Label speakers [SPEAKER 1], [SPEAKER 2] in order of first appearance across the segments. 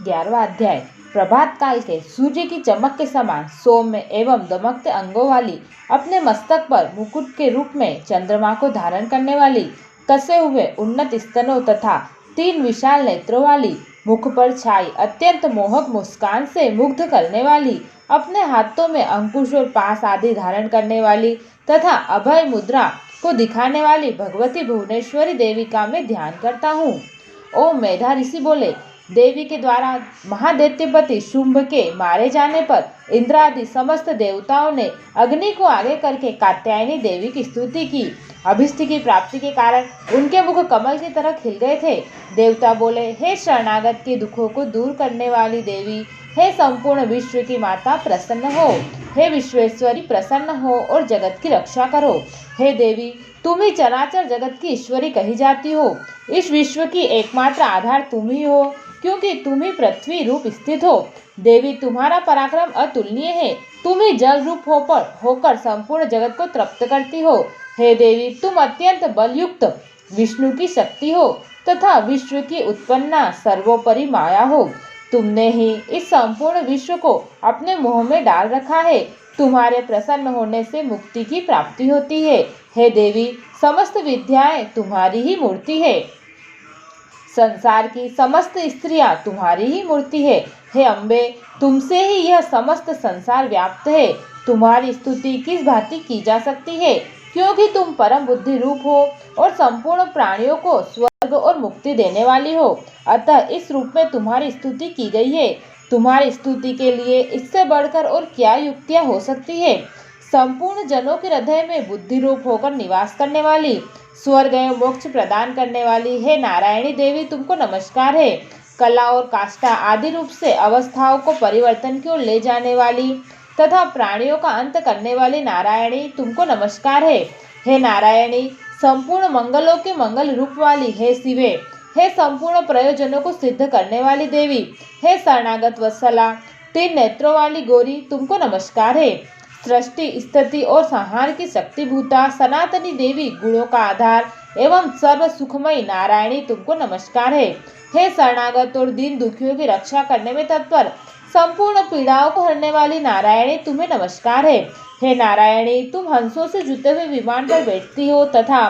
[SPEAKER 1] 11वां अध्याय। प्रभात काल के सूर्य की चमक के समान सौम्य एवं दमकते अंगों वाली, अपने मस्तक पर मुकुट के रूप में चंद्रमा को धारण करने वाली, कसे हुए उन्नत स्तनों तथा 3 विशाल नेत्रों वाली, मुख पर छाई अत्यंत मोहक मुस्कान से मुग्ध करने वाली, अपने हाथों में अंकुश और पास आदि धारण करने वाली तथा अभय मुद्रा को दिखाने वाली भगवती भुवनेश्वरी देवी का मैं ध्यान करता हूँ। ओम। मेधा ऋषि बोले, देवी के द्वारा महादैत्यपति शुंभ के मारे जाने पर इंद्र आदि समस्त देवताओं ने अग्नि को आगे करके कात्यायनी देवी की स्तुति की। अभिष्ट की प्राप्ति के कारण उनके मुख कमल की तरह खिल गए थे। देवता बोले, हे शरणागत के दुखों को दूर करने वाली देवी, हे संपूर्ण विश्व की माता प्रसन्न हो, हे विश्वेश्वरी प्रसन्न हो और जगत की रक्षा करो। हे देवी, तुम ही चराचर जगत की ईश्वरी कही जाती हो। इस विश्व की एकमात्र आधार तुम ही हो, क्योंकि तुम ही पृथ्वी रूप स्थित हो। देवी, तुम्हारा पराक्रम अतुलनीय है। तुम ही जल रूप होकर संपूर्ण जगत को तृप्त करती हो। हे देवी, तुम अत्यंत बलयुक्त विष्णु की शक्ति हो तथा विश्व की उत्पन्ना सर्वोपरि माया हो। तुमने ही इस संपूर्ण विश्व को अपने मोह में डाल रखा है। तुम्हारे प्रसन्न होने से मुक्ति की प्राप्ति होती है। हे देवी, समस्त विद्याएं तुम्हारी ही मूर्ति है। संसार की समस्त स्त्रियां तुम्हारी ही मूर्ति है। हे अम्बे, तुमसे ही यह समस्त संसार व्याप्त है। तुम्हारी स्तुति किस भांति की जा सकती है, क्योंकि तुम परम बुद्धि रूप हो और संपूर्ण प्राणियों को स्वर्ग और मुक्ति देने वाली हो। अतः इस रूप में तुम्हारी स्तुति की गई है। तुम्हारी स्तुति के लिए इससे बढ़कर और क्या युक्तियां हो सकती है। संपूर्ण जनों के हृदय में बुद्धि रूप होकर निवास करने वाली, स्वर्ग एवं मोक्ष प्रदान करने वाली, हे नारायणी देवी, तुमको नमस्कार है। कला और काष्ठा आदि रूप से अवस्थाओं को परिवर्तन की ओर ले जाने वाली तथा प्राणियों का अंत करने वाली नारायणी, तुमको नमस्कार है। हे नारायणी, संपूर्ण मंगलों के मंगल रूप वाली, हे शिवे, हे संपूर्ण प्रयोजनों को सिद्ध करने वाली देवी, हे शरणागत वत्सला, 3 नेत्रों वाली गौरी, तुमको नमस्कार है। सृष्टि, स्थिति और संहार की शक्तिभूता सनातनी देवी, गुणों का आधार एवं सर्व सुखमयी नारायणी, तुमको नमस्कार है। हे शरणागत और दीन दुखियों की रक्षा करने में तत्पर, संपूर्ण पीड़ाओं को हरने वाली नारायणी, तुम्हें नमस्कार है। हे नारायणी, तुम हंसों से जुटे हुए विमान पर बैठती हो तथा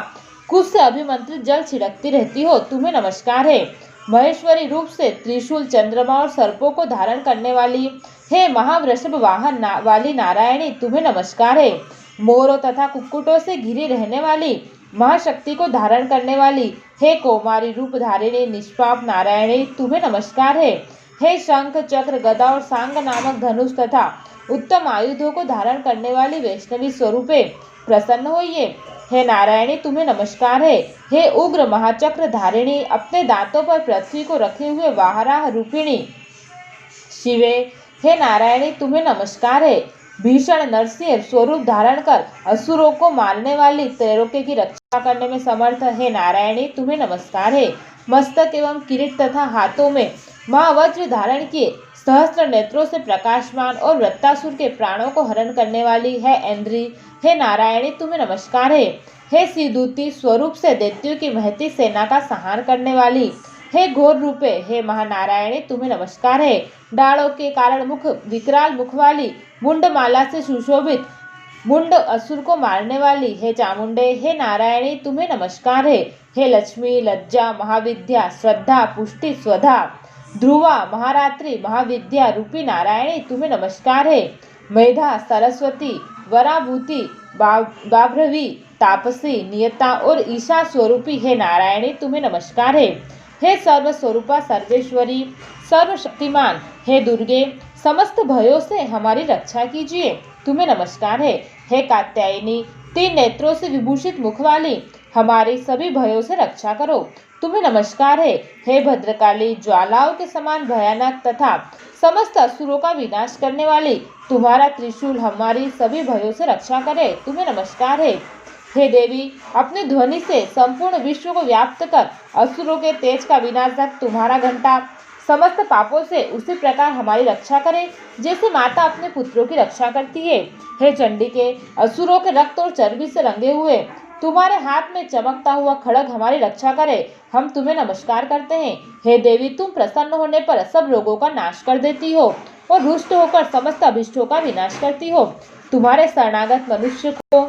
[SPEAKER 1] कुछ से अभिमंत्रित जल छिड़कती रहती हो, तुम्हें नमस्कार है। महेश्वरी रूप से त्रिशूल, चंद्रमा और सर्पों को धारण करने वाली, हे महावृषभ वाहन वाली नारायणी, तुम्हें नमस्कार है। मोरों तथा कुक्कुटों से घिरी रहने वाली, महाशक्ति को धारण करने वाली, हे कौमारी रूप धारिणी निष्पाप नारायणी, तुम्हें नमस्कार है। हे शंख, चक्र, गदा और सांग नामक धनुष तथा उत्तम आयुधों को धारण करने वाली वैष्णवी स्वरूपे, प्रसन्न होइए। हे नारायणी, तुम्हें नमस्कार है। हे उग्र महाचक्र धारिणी, अपने दांतों पर पृथ्वी को रखे हुए वाहराह रूपिणी शिवे, हे नारायणी, तुम्हें नमस्कार है। भीषण नरसिंह स्वरूप धारण कर असुरों को मारने वाली, त्रैलोक्य की रक्षा करने में समर्थ, हे नारायणी, तुम्हें नमस्कार है। मस्तक एवं किरीट तथा हाथों में महावज्र धारण किए, सहस्त्र नेत्रों से प्रकाशमान और वृत्तासुर के प्राणों को हरण करने वाली, है ऐन्द्री, हे नारायणी, तुम्हें नमस्कार है। हे सिद्धूती स्वरूप से दैत्यों की महती सेना का संहार करने वाली, हे घोर रूपे, हे महानारायणी, तुम्हें नमस्कार है। डालों के कारण मुख विकराल मुख वाली, मुंडमाला से सुशोभित मुंड असुर को मारने वाली, हे चामुंडे, हे नारायणी, तुम्हें नमस्कार है। हे लक्ष्मी, लज्जा, महाविद्या, श्रद्धा, पुष्टि, स्वधा, ध्रुवा, महारात्रि, महाविद्या रूपी नारायणी, तुम्हें नमस्कार है। मेधा, सरस्वती, वराभूति, बाभ्रवी, तापसी, नियता और ईशा स्वरूपी, हे नारायणी, तुम्हें नमस्कार है। हे सर्वस्वरूपा सर्वेश्वरी, सर्वशक्तिमान, हे दुर्गे, समस्त भयों से हमारी रक्षा कीजिए, तुम्हें नमस्कार है। हे कात्यायनी, 3 नेत्रों से विभूषित मुख वाली, हमारी सभी भयों से रक्षा करो, तुम्हें नमस्कार है। हे भद्रकाली, ज्वालाओं के समान भयानक तथा समस्त असुरों का विनाश करने वाली, तुम्हारा त्रिशूल हमारी सभी भयों से रक्षा करे, तुम्हें नमस्कार है। हे देवी, अपनी ध्वनि से संपूर्ण विश्व को व्याप्त कर असुरों के तेज का विनाशक तुम्हारा घंटा समस्त पापों से उसी प्रकार हमारी रक्षा करे जैसे माता अपने पुत्रों की रक्षा करती है। हे चंडिके, असुरों के रक्त और चर्बी से रंगे हुए तुम्हारे हाथ में चमकता हुआ खड्ग हमारी रक्षा करे। हम तुम्हें नमस्कार करते हैं। हे देवी, तुम प्रसन्न होने पर सब रोगों का नाश कर देती हो और रुष्ट होकर समस्त अभिष्टों का विनाश करती हो। तुम्हारे शरणागत मनुष्य को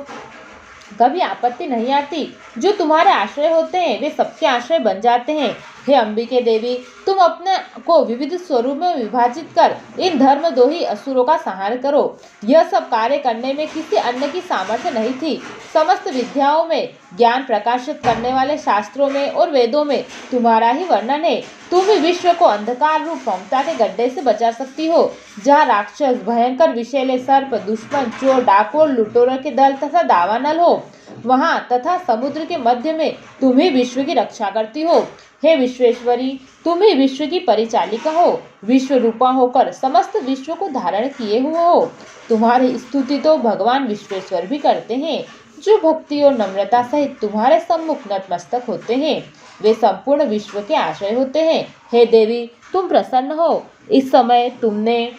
[SPEAKER 1] कभी आपत्ति नहीं आती। जो तुम्हारे आश्रय होते हैं वे सबके आश्रय बन जाते हैं। हे अंबिके देवी, तुम अपने को विविध स्वरूप में विभाजित कर इन धर्मद्रोही असुरों का संहार करो। यह सब कार्य करने में किसी अन्य की सामर्थ्य नहीं थी। समस्त विद्याओं में, ज्ञान प्रकाशित करने वाले शास्त्रों में और वेदों में तुम्हारा ही वर्णन है। तुम ही विश्व को अंधकार रूप ममता के गड्ढे से बचा सकती हो, जहाँ राक्षस, भयंकर विषैले सर्प, दुश्मन, चोर, डाकू और लुटेरों के दल तथा दावानल हो। वहाँ तथा समुद्र के मध्य में तुम ही विश्व की रक्षा करती हो। हे विश्वेश्वरी, तुम ही विश्व की परिचालिका हो। विश्व रूपा होकर समस्त विश्व को धारण किए हुए हो। तुम्हारी स्तुति तो भगवान विश्वेश्वर भी करते हैं, जो भक्ति और नम्रता सहित तुम्हारे सम्मुख नतमस्तक होते हैं। वे संपूर्ण विश्व के आश्रय होते हैं। हे देवी, तुम प्रसन्न हो। इस समय तुमने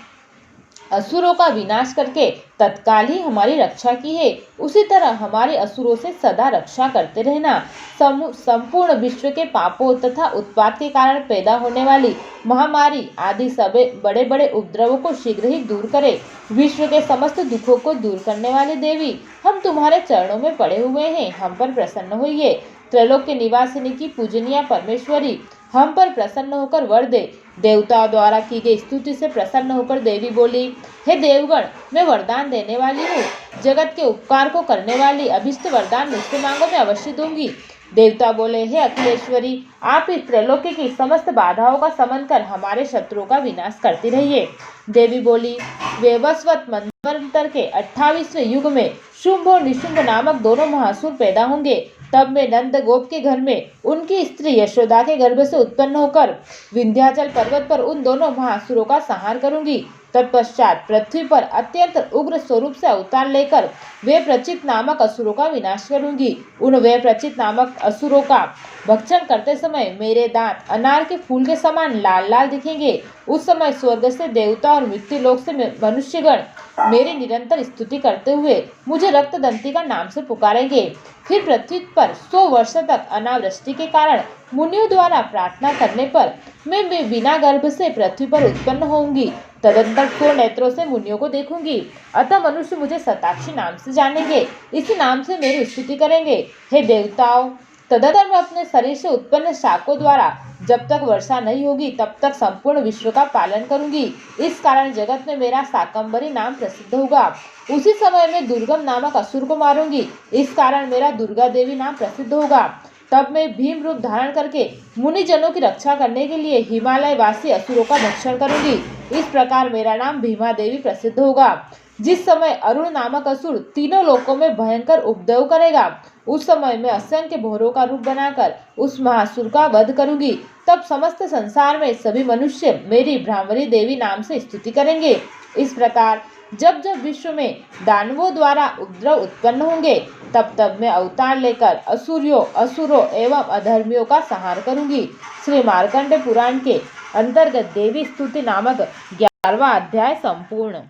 [SPEAKER 1] असुरों का विनाश करके तत्काल ही हमारी रक्षा की है। उसी तरह हमारे असुरों से सदा रक्षा करते रहना। संपूर्ण विश्व के पापों तथा उत्पात के कारण पैदा होने वाली महामारी आदि सभी बड़े बड़े उपद्रवों को शीघ्र ही दूर करे। विश्व के समस्त दुखों को दूर करने वाली देवी, हम तुम्हारे चरणों में पड़े हुए हैं। हम पर प्रसन्न होइए। त्रैलोक्य निवासिनी की पूजनीय परमेश्वरी, हम पर प्रसन्न होकर वर दे। देवताओं द्वारा की गई स्तुति से प्रसन्न होकर देवी बोली, हे देवगण, मैं वरदान देने वाली हूँ। जगत के उपकार को करने वाली अभिष्ट वरदान मुझसे मांगो, मैं अवश्य दूंगी। देवता बोले, हे अखिलेश्वरी, आप इस त्रैलोक्य की समस्त बाधाओं का समन कर हमारे शत्रुओं का विनाश करती रहिए। देवी बोली, वैवस्वत मंन्वंतर के 28वें युग में शुंभ और निशुंभ नामक दोनों महासुर पैदा होंगे। तब मैं नंद गोप के घर में उनकी स्त्री यशोदा के गर्भ से उत्पन्न होकर विंध्याचल पर्वत पर उन दोनों महासुरों का संहार करूंगी। तत्पश्चात पृथ्वी पर अत्यंत उग्र स्वरूप से अवतार लेकर वे प्रचित नामक असुरों का विनाश करूंगी। उन वे प्रचित नामक असुरों का भक्षण करते समय मेरे दांत अनार के फूल के समान लाल लाल दिखेंगे। उस समय स्वर्ग से देवता और मृत्यु लोक से मनुष्यगण मेरी निरंतर स्तुति करते हुए मुझे रक्तदंती का नाम से पुकारेंगे। फिर पृथ्वी पर 100 वर्ष तक अनावृष्टि के कारण मुनियों द्वारा प्रार्थना करने पर मैं बिना गर्भ से पृथ्वी पर उत्पन्न होंगी। तदंतर 100 नेत्रों से मुनियों को देखूंगी। अतः मनुष्य मुझे शताक्षी नाम से जानेंगे। इसी नाम से मेरी स्तुति करेंगे। हे देवताओं, तदंतर मैं अपने शरीर से उत्पन्न शाकों द्वारा जब तक वर्षा नहीं होगी तब तक संपूर्ण विश्व का पालन करूंगी। इस कारण जगत में मेरा शाकंभरी नाम प्रसिद्ध होगा। उसी समय मैं दुर्गम नामक असुर को मारूंगी। इस कारण मेरा दुर्गा देवी नाम प्रसिद्ध होगा। तब मैं भीम रूप धारण करके मुनिजनों की रक्षा करने के लिए हिमालय वासी असुरों का भक्षण करूंगी। इस प्रकार मेरा नाम भीमा देवी प्रसिद्ध होगा। जिस समय अरुण नामक असुर तीनों लोकों में भयंकर उपद्रव करेगा, उस समय मैं असंख्य भौरों का रूप बनाकर उस महासुर का वध करूंगी। तब समस्त संसार में सभी मनुष्य मेरी ब्राह्मणी देवी नाम से स्तुति करेंगे। इस प्रकार जब जब विश्व में दानवों द्वारा उपद्रव उत्पन्न होंगे, तब तब मैं अवतार लेकर असुरों एवं अधर्मियों का संहार करूंगी। श्री मार्कंड पुराण के अंतर्गत देवी स्तुति नामक 11वां अध्याय संपूर्ण।